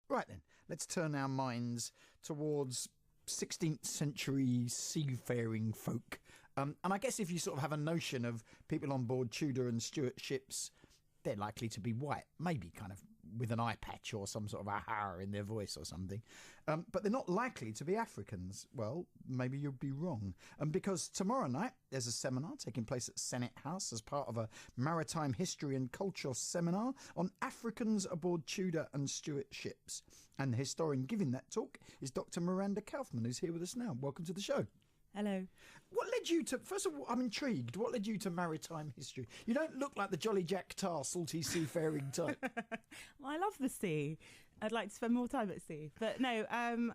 Right then, let's turn our minds towards 16th century seafaring folk. And I guess if you sort of have a notion of people on board Tudor and Stuart ships, they're likely to be white, maybe kind of with an eye patch or some sort of aha in their voice or something. But they're not likely to be Africans. Well, maybe you'd be wrong. Because tomorrow night there's a seminar taking place at Senate House as part of a maritime history and culture seminar on Africans aboard Tudor and Stuart ships. And the historian giving that talk is Dr Miranda Kaufmann, who's here with us now. Welcome to the show. Hello. What led you to, first of all, I'm intrigued, what led you to maritime history? You don't look like the Jolly Jack Tar, salty seafaring type. Well, I love the sea. I'd like to spend more time at sea. But no,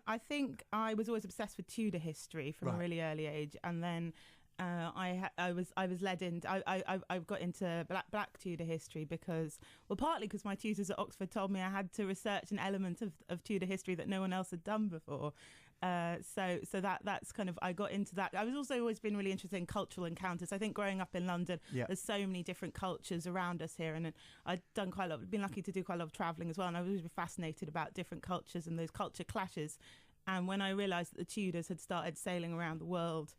I think I was always obsessed with Tudor history from a really early age. And then I was led into, I got into Black Tudor history because, well, partly because my tutors at Oxford told me I had to research an element of Tudor history that no one else had done before. So that's kind of, I got into that. I was also always been really interested in cultural encounters. I think growing up in London, there's so many different cultures around us here, and I'd done quite a lot, been lucky to do quite a lot of travelling as well, and I was always fascinated about different cultures and those culture clashes. And when I realised that the Tudors had started sailing around the world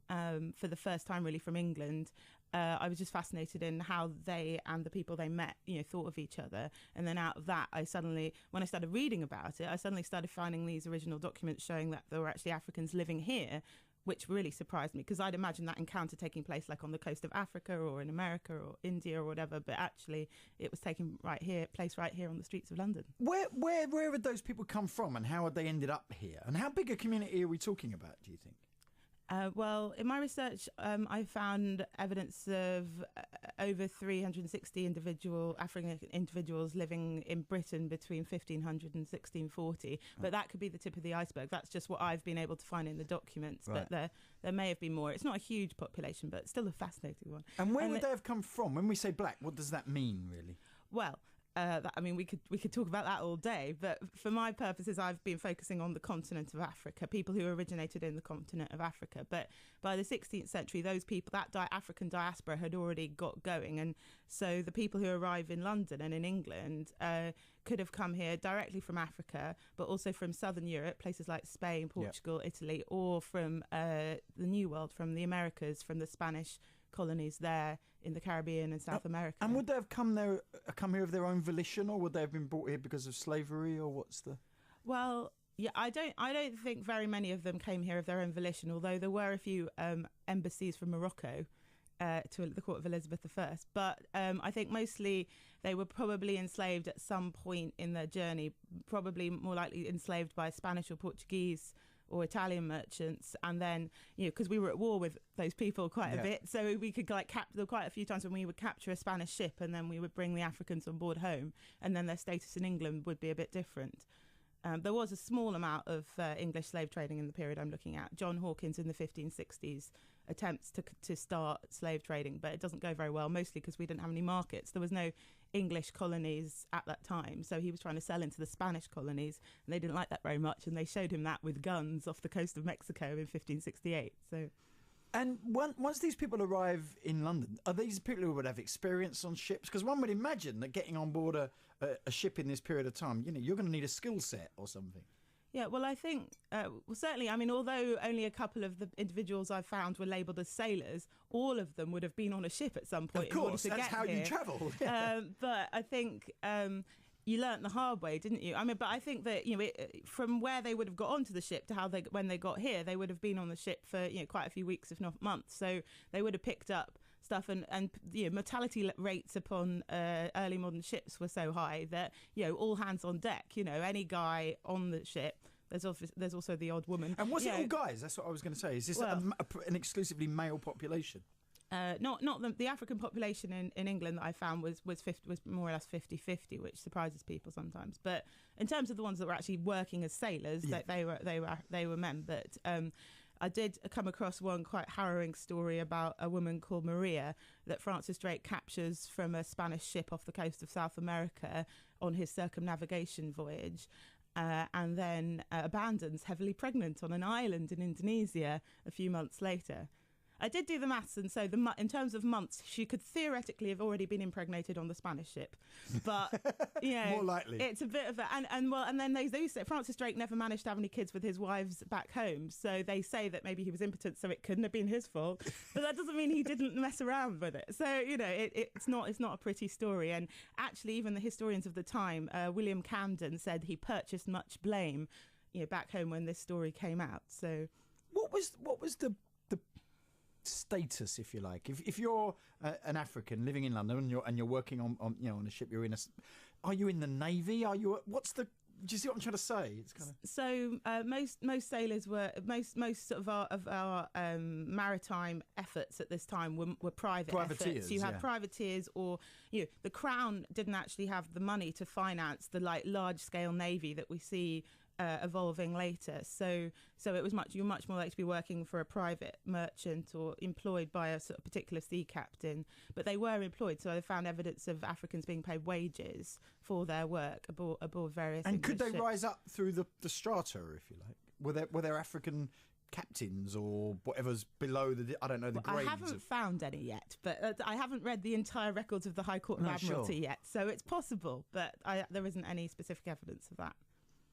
for the first time really from England, I was just fascinated in how they and the people they met, thought of each other. And then out of that, when I started reading about it, I suddenly started finding these original documents showing that there were actually Africans living here, which really surprised me, because I'd imagined that encounter taking place like on the coast of Africa or in America or India or whatever, but actually it was taking place right here on the streets of London. Where would those people come from, and how had they ended up here? And how big a community are we talking about, do you think? Well, in my research, I found evidence of over 360 African individuals living in Britain between 1500 and 1640. But that could be the tip of the iceberg. That's just what I've been able to find in the documents. Right. But there may have been more. It's not a huge population, but still a fascinating one. And where would they have come from? When we say black, what does that mean, really? Well, we could talk about that all day, but for my purposes, I've been focusing on the continent of Africa, people who originated in the continent of Africa. But by the 16th century, those people, that African diaspora had already got going. And so the people who arrive in London and in England could have come here directly from Africa, but also from Southern Europe, places like Spain, Portugal, Italy, or from the New World, from the Americas, from the Spanish colonies there in the Caribbean and South America. And would they have come here of their own volition, or would they have been brought here because of slavery, or what's the... Well, yeah, I don't think very many of them came here of their own volition, although there were a few embassies from Morocco to the court of Elizabeth I. But I think mostly they were probably enslaved at some point in their journey, probably more likely enslaved by Spanish or Portuguese or Italian merchants, and then because we were at war with those people quite a bit, so we could there were quite a few times when we would capture a Spanish ship and then we would bring the Africans on board home, and then their status in England would be a bit different. There was a small amount of English slave trading in the period I'm looking at. John Hawkins in the 1560s attempts to start slave trading, but it doesn't go very well, mostly because we didn't have any markets. There was no English colonies at that time, so he was trying to sell into the Spanish colonies, and they didn't like that very much, and they showed him that with guns off the coast of Mexico in 1568. So... And once these people arrive in London, are these people who would have experience on ships? Because one would imagine that getting on board a ship in this period of time, you're going to need a skill set or something. Yeah, well, I think, certainly, although only a couple of the individuals I've found were labelled as sailors, all of them would have been on a ship at some point. Of course, that's how you travel. But I think... you learnt the hard way, didn't you? But I think that from where they would have got onto the ship to when they got here, they would have been on the ship for quite a few weeks, if not months. So they would have picked up stuff, and mortality rates upon early modern ships were so high that all hands on deck. Any guy on the ship. There's also the odd woman. And was it all guys? That's what I was going to say. Is this an exclusively male population? Not the African population in England that I found was more or less 50-50, which surprises people sometimes. But in terms of the ones that were actually working as sailors, they were men. But I did come across one quite harrowing story about a woman called Maria that Francis Drake captures from a Spanish ship off the coast of South America on his circumnavigation voyage. And then abandons heavily pregnant on an island in Indonesia a few months later. I did do the maths, and so in terms of months, she could theoretically have already been impregnated on the Spanish ship, but more likely, it's a bit of a and then they say Francis Drake never managed to have any kids with his wives back home, so they say that maybe he was impotent, so it couldn't have been his fault, but that doesn't mean he didn't mess around with it. So it's not a pretty story, and actually even the historians of the time, William Camden said he purchased much blame, back home when this story came out. So what was the status, if you like, if you're an African living in London and you're working on a ship, are you in the Navy? Do you see what I'm trying to say? It's kind of so most sailors were most of our maritime efforts at this time were private efforts. You had privateers, or the Crown didn't actually have the money to finance the large scale navy that we see evolving later. So it was you're much more likely to be working for a private merchant or employed by a sort of particular sea captain. But they were employed, so they found evidence of Africans being paid wages for their work aboard various. And English could they ships. rise up through the strata, if you like? Were there African captains or whatever's below the grades? I haven't found any yet, but I haven't read the entire records of the High Court of Admiralty yet, so it's possible, but there isn't any specific evidence of that.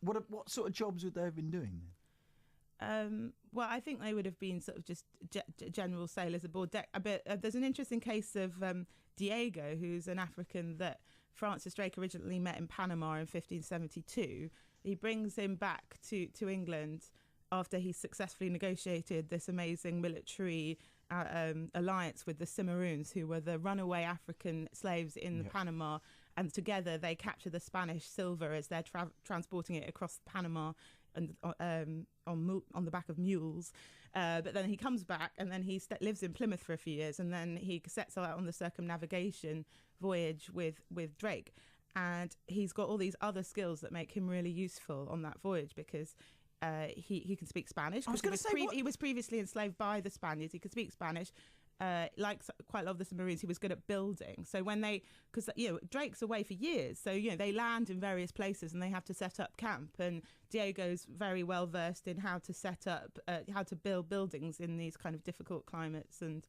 What sort of jobs would they have been doing then? Well, I think they would have been sort of just general sailors aboard deck. There's an interesting case of Diego, who's an African that Francis Drake originally met in Panama in 1572. He brings him back to England after he successfully negotiated this amazing military alliance with the Cimarrones, who were the runaway African slaves in Panama. And together they capture the Spanish silver as they're transporting it across Panama and on the back of mules. But then he comes back, and then he lives in Plymouth for a few years, and then he sets out on the circumnavigation voyage with Drake. And he's got all these other skills that make him really useful on that voyage, because he can speak Spanish. I was going to say, he was previously enslaved by the Spaniards. He could speak Spanish. Like quite a lot of the submarines, he was good at building. So because Drake's away for years, so they land in various places and they have to set up camp. And Diego's very well versed in how to set up, how to build buildings in these kind of difficult climates. And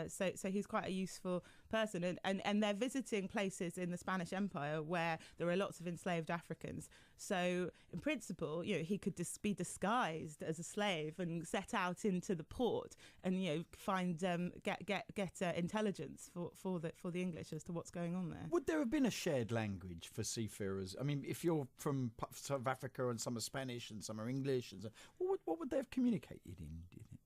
so he's quite a useful person. And they're visiting places in the Spanish Empire where there are lots of enslaved Africans. So in principle, he could be disguised as a slave and set out into the port and find get intelligence for the English as to what's going on there. Would there have been a shared language for seafarers? I mean, if you're from South Africa and some are Spanish and some are English, and so, what would they have communicated in, do you think?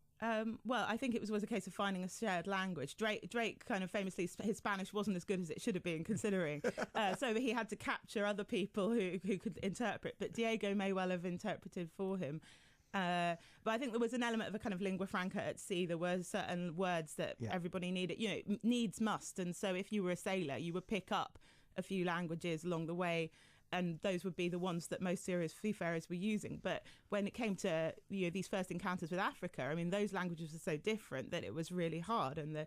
Well, I think it was always a case of finding a shared language. Drake kind of famously, his Spanish wasn't as good as it should have been, considering. So he had to capture other people who could interpret. But Diego may well have interpreted for him. But I think there was an element of a kind of lingua franca at sea. There were certain words that everybody needed, needs must. And so if you were a sailor, you would pick up a few languages along the way. And those would be the ones that most serious seafarers were using. But when it came to these first encounters with Africa, I mean, those languages were so different that it was really hard. And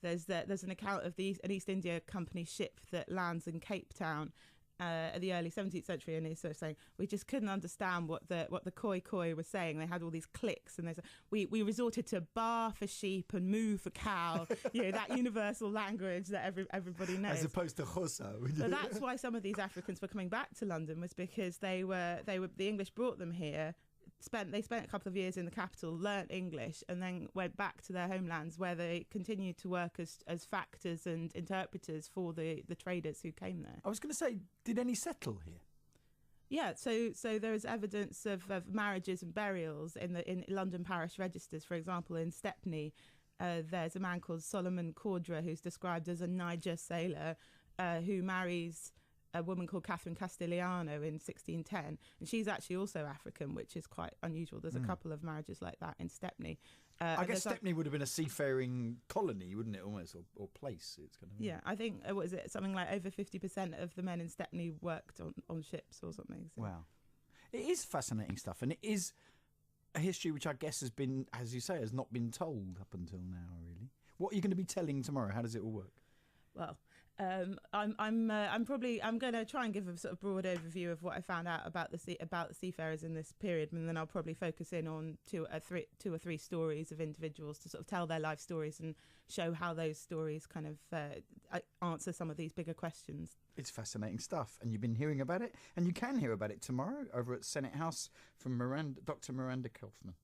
there's an account of an East India Company ship that lands in Cape Town at the early 17th century, and he's sort of saying we just couldn't understand what the koi was saying. They had all these clicks, and they said we resorted to bar for sheep and moo for cow, that universal language that everybody knows, as opposed to Xhosa. So that's why some of these Africans were coming back to London, was because the English brought them here. They spent a couple of years in the capital, learnt English, and then went back to their homelands, where they continued to work as factors and interpreters for the traders who came there. I was going to say, did any settle here? Yeah, so there is evidence of marriages and burials in London parish registers. For example, in Stepney, there's a man called Solomon Cordra, who's described as a Niger sailor who marries a woman called Catherine Castigliano in 1610, and she's actually also African, which is quite unusual. There's a couple of marriages like that in Stepney. I guess Stepney would have been a seafaring colony, wouldn't it, almost, or place? It's kind of I think something like over 50% of the men in Stepney worked on ships or something. So. Wow, it is fascinating stuff, and it is a history which I guess has been, as you say, has not been told up until now. Really, what are you going to be telling tomorrow? How does it all work? Well, I'm going to try and give a sort of broad overview of what I found out about the seafarers in this period, and then I'll probably focus in on two or three stories of individuals to sort of tell their life stories and show how those stories kind of answer some of these bigger questions. It's fascinating stuff, and you've been hearing about it, and you can hear about it tomorrow over at Senate House from Dr. Miranda Kaufmann.